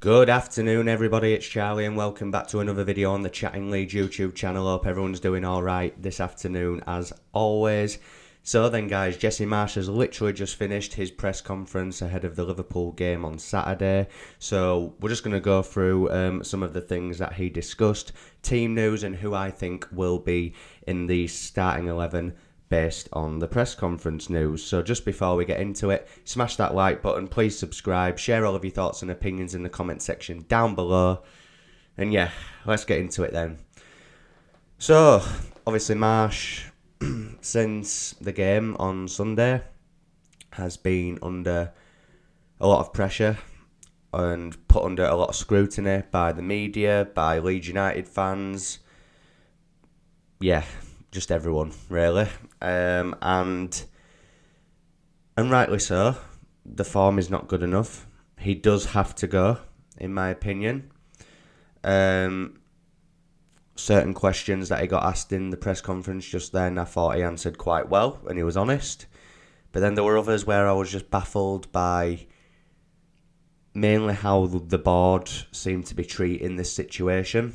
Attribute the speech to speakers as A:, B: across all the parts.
A: Good afternoon everybody, it's Charlie and welcome back to another video on the Chatting League YouTube channel. Hope everyone's doing alright this afternoon as always. So then guys, Jesse Marsch has literally just finished his press conference ahead of the Liverpool game on Saturday. So we're just going to go through some of the things that he discussed, team news and who I think will be in the starting 11 based on the press conference news. So just before we get into it, smash that like button, please subscribe, share all of your thoughts and opinions in the comment section down below. And yeah, let's get into it then. So, obviously Marsch, since the game on Sunday, has been under a lot of pressure and put under a lot of scrutiny by the media, by Leeds United fans. Yeah, just everyone, really. And rightly so. The form is not good enough. He does have to go, in my opinion. Certain questions that he got asked in the press conference just then, I thought he answered quite well, and he was honest. But then there were others where I was just baffled by mainly how the board seemed to be treating this situation.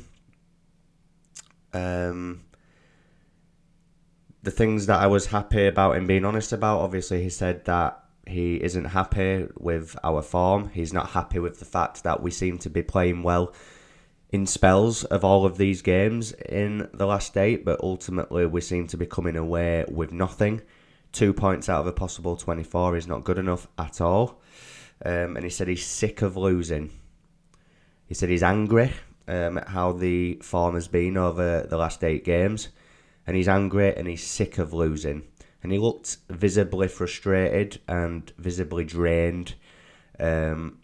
A: The things that I was happy about him being honest about, obviously he said that he isn't happy with our form. He's not happy with the fact that we seem to be playing well in spells of all of these games in the last 8, but ultimately we seem to be coming away with nothing. 2 points out of a possible 24 is not good enough at all. And he said he's sick of losing. He said he's angry at how the form has been over the last 8 games. And he's angry and he's sick of losing. And he looked visibly frustrated and visibly drained and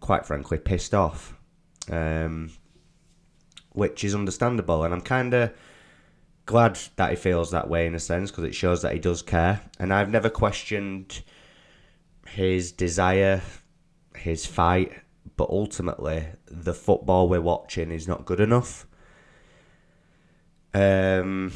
A: quite frankly pissed off. Which is understandable. And I'm kind of glad that he feels that way in a sense because it shows that he does care. And I've never questioned his desire, his fight. But ultimately, the football we're watching is not good enough. And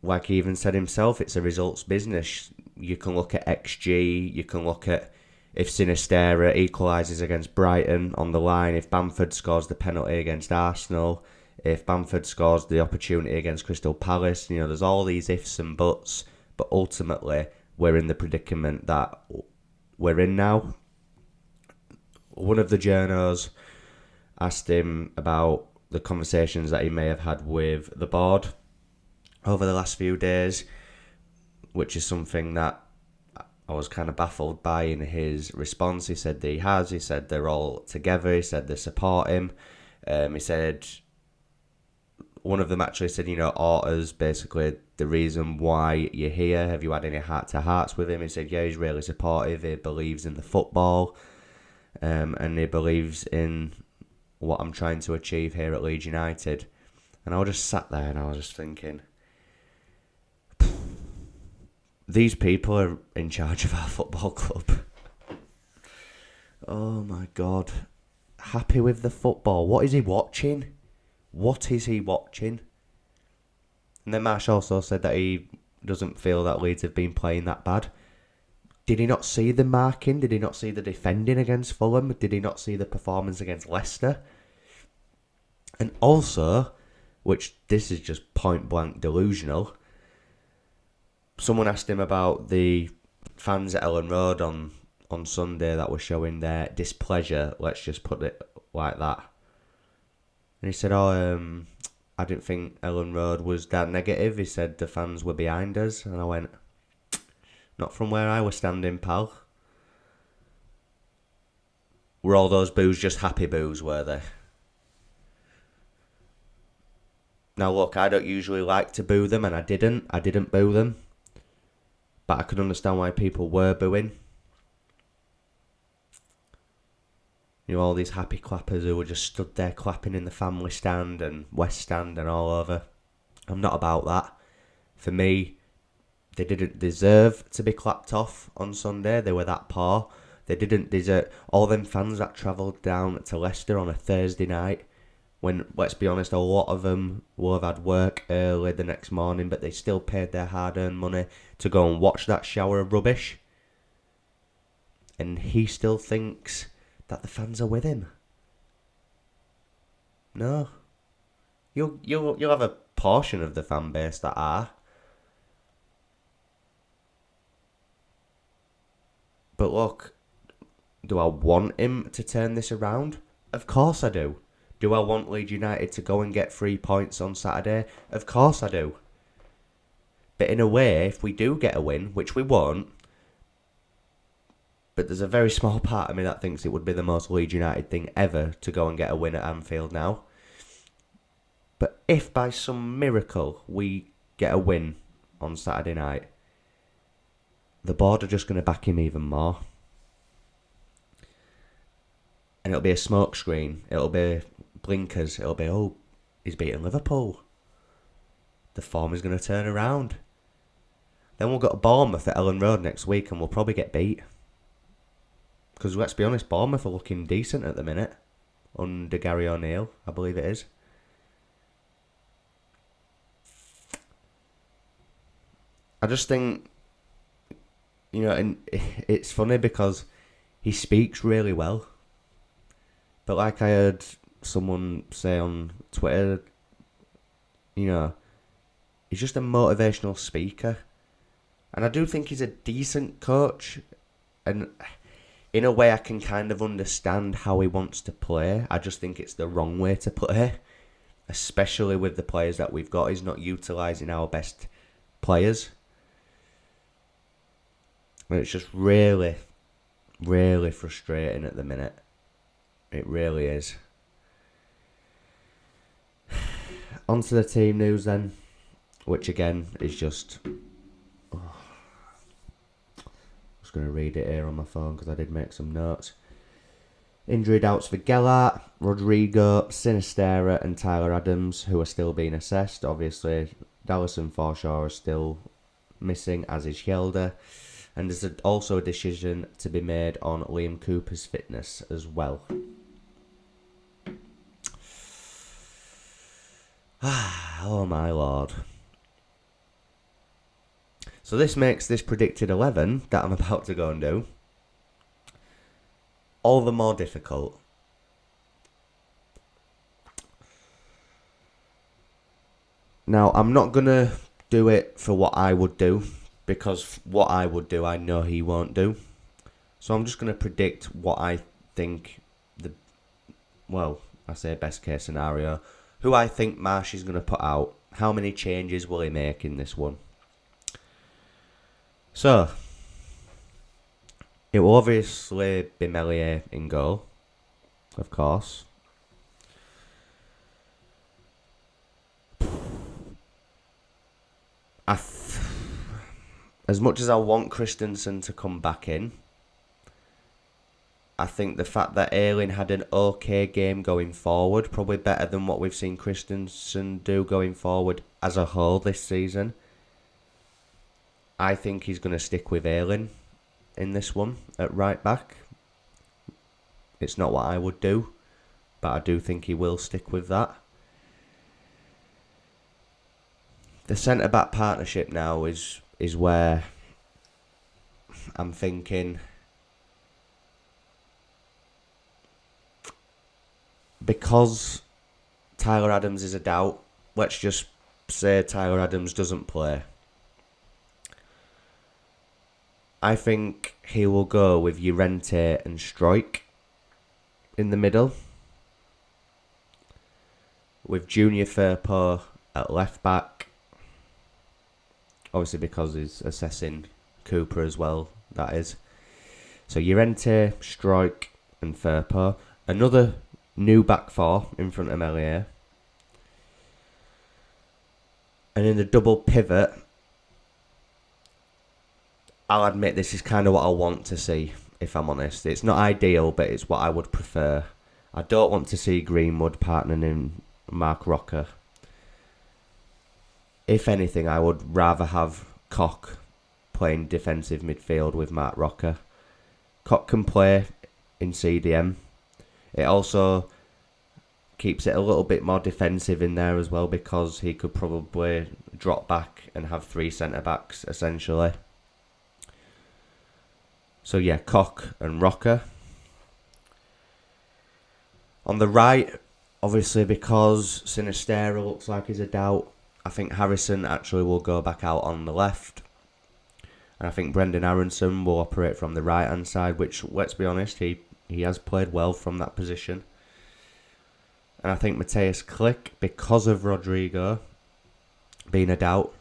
A: like he even said himself, it's a results business. You can look at XG, you can look at if Sinisterra equalises against Brighton on the line, if Bamford scores the penalty against Arsenal, if Bamford scores the opportunity against Crystal Palace. You know, there's all these ifs and buts, but ultimately we're in the predicament that we're in now. One of the journos asked him about the conversations that he may have had with the board over the last few days, which is something that I was kind of baffled by in his response. He said that he has. He said they're all together. He said they support him. He said one of them actually said, Orta's basically the reason why you're here. Have you had any heart-to-hearts with him? He said, yeah, he's really supportive. He believes in the football and he believes in what I'm trying to achieve here at Leeds United. And I just sat there and I was just thinking, these people are in charge of our football club. Oh my God. Happy with the football. What is he watching? What is he watching? And then Marsch also said that he doesn't feel that Leeds have been playing that bad. Did he not see the marking? Did he not see the defending against Fulham? Did he not see the performance against Leicester? And also, which this is just point blank delusional, someone asked him about the fans at Ellen Road on Sunday that were showing their displeasure, let's just put it like that. And he said, I didn't think Ellen Road was that negative. He said the fans were behind us. And I went, not from where I was standing, pal. Were all those boos just happy boos, were they? Now look, I don't usually like to boo them, and I didn't boo them. But I could understand why people were booing. All these happy clappers who were just stood there clapping in the family stand and West stand and all over. I'm not about that. For me, they didn't deserve to be clapped off on Sunday. They were that poor. They didn't deserve... All them fans that travelled down to Leicester on a Thursday night, when, let's be honest, a lot of them will have had work early the next morning, but they still paid their hard-earned money to go and watch that shower of rubbish. and he still thinks that the fans are with him. No. You'll have a portion of the fan base that are. But look, do I want him to turn this around? Of course I do. Do I want Leeds United to go and get 3 points on Saturday? Of course I do. But in a way, if we do get a win, which we won't, but there's a very small part of me that thinks it would be the most Leeds United thing ever to go and get a win at Anfield now. But if by some miracle we get a win on Saturday night, the board are just going to back him even more. And it'll be a smokescreen. It'll be blinkers. It'll be, oh, he's beating Liverpool. The form is going to turn around. Then we'll go to Bournemouth at Ellen Road next week and we'll probably get beat. Because let's be honest, Bournemouth are looking decent at the minute. Under Gary O'Neill, I believe it is. I just think, you know, and it's funny because he speaks really well. But like I heard someone say on Twitter, you know, he's just a motivational speaker. And I do think he's a decent coach. And in a way I can kind of understand how he wants to play. I just think it's the wrong way to play. Especially with the players that we've got. He's not utilising our best players. And it's just really, really frustrating at the minute. It really is. On to the team news then. Which again is just... I'm just going to read it here on my phone because I did make some notes. Injury doubts for Gellert, Rodrigo, Sinistera and Tyler Adams, who are still being assessed. Obviously, Dallas and Forshaw are still missing, as is Hjelde. And there's also a decision to be made on Liam Cooper's fitness as well. Oh my lord. So this makes this predicted 11 that I'm about to go and do all the more difficult. Now, I'm not going to do it for what I would do, because what I would do, I know he won't do. So I'm just going to predict what I think I say best case scenario, who I think Marsch is going to put out. How many changes will he make in this one? So, it will obviously be Meslier in goal, of course. As much as I want Christensen to come back in, I think the fact that Ayling had an okay game going forward, probably better than what we've seen Christensen do going forward as a whole this season, I think he's going to stick with Ayling in this one at right back. It's not what I would do, but I do think he will stick with that. The centre-back partnership now is where I'm thinking, because Tyler Adams is a doubt, let's just say Tyler Adams doesn't play. I think he will go with Llorente and Struijk in the middle, with Junior Firpo at left back. Obviously because he's assessing Cooper as well, that is. So Llorente, Struijk and Firpo. Another new back four in front of Meslier. And in the double pivot, I'll admit this is kind of what I want to see, if I'm honest. It's not ideal, but it's what I would prefer. I don't want to see Greenwood partnering in Marc Roca. If anything, I would rather have Koch playing defensive midfield with Marc Roca. Koch can play in CDM. It also keeps it a little bit more defensive in there as well, because he could probably drop back and have three centre-backs, essentially. So yeah, Koch and Rocker. On the right, obviously because Sinistera looks like he's a doubt, I think Harrison actually will go back out on the left. And I think Brendan Aronson will operate from the right hand side, which, let's be honest, he has played well from that position. And I think Matthias Klick, because of Rodrigo being a doubt,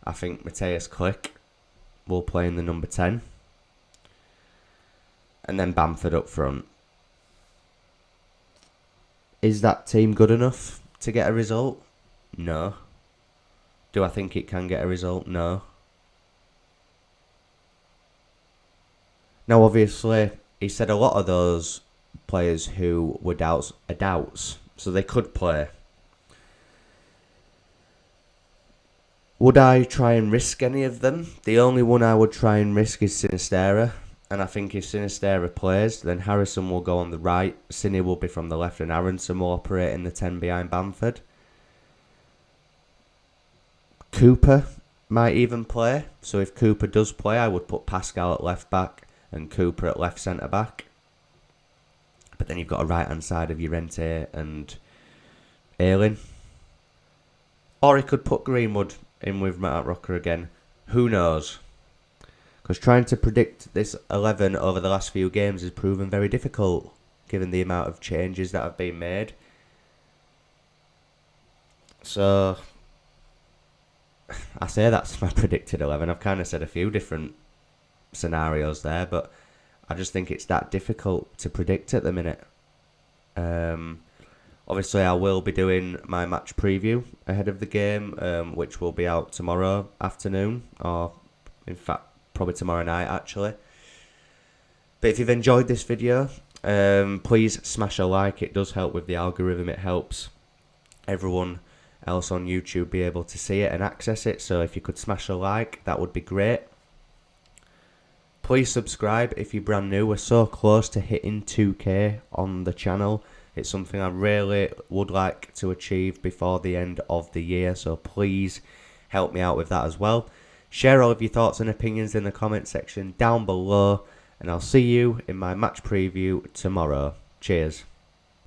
A: I think Matthias Klick will play in the number 10. And then Bamford up front. Is that team good enough to get a result? No. Do I think it can get a result? No. Now, obviously, he said a lot of those players who were doubts are doubts, so they could play. Would I try and risk any of them? The only one I would try and risk is Sinistera. And I think if Sinistera plays, then Harrison will go on the right, Cine will be from the left, and Aronson will operate in the 10 behind Bamford. Cooper might even play. So if Cooper does play, I would put Pascal at left back and Cooper at left centre back. But then you've got a right hand side of Llorente and Ayling. Or he could put Greenwood in with Matt Rocker again. Who knows? Because trying to predict this 11 over the last few games has proven very difficult, given the amount of changes that have been made. So, I say that's my predicted 11. I've kind of said a few different scenarios there, but I just think it's that difficult to predict at the minute. Obviously, I will be doing my match preview ahead of the game, which will be out tomorrow afternoon, or in fact, probably tomorrow night actually. But if you've enjoyed this video, please smash a like. It does help with the algorithm. It helps everyone else on YouTube be able to see it and access it. So if you could smash a like, that would be great. Please subscribe if you're brand new. We're so close to hitting 2k on the channel. It's something I really would like to achieve before the end of the year. So please help me out with that as well. Share all of your thoughts and opinions in the comment section down below. And I'll see you in my match preview tomorrow. Cheers.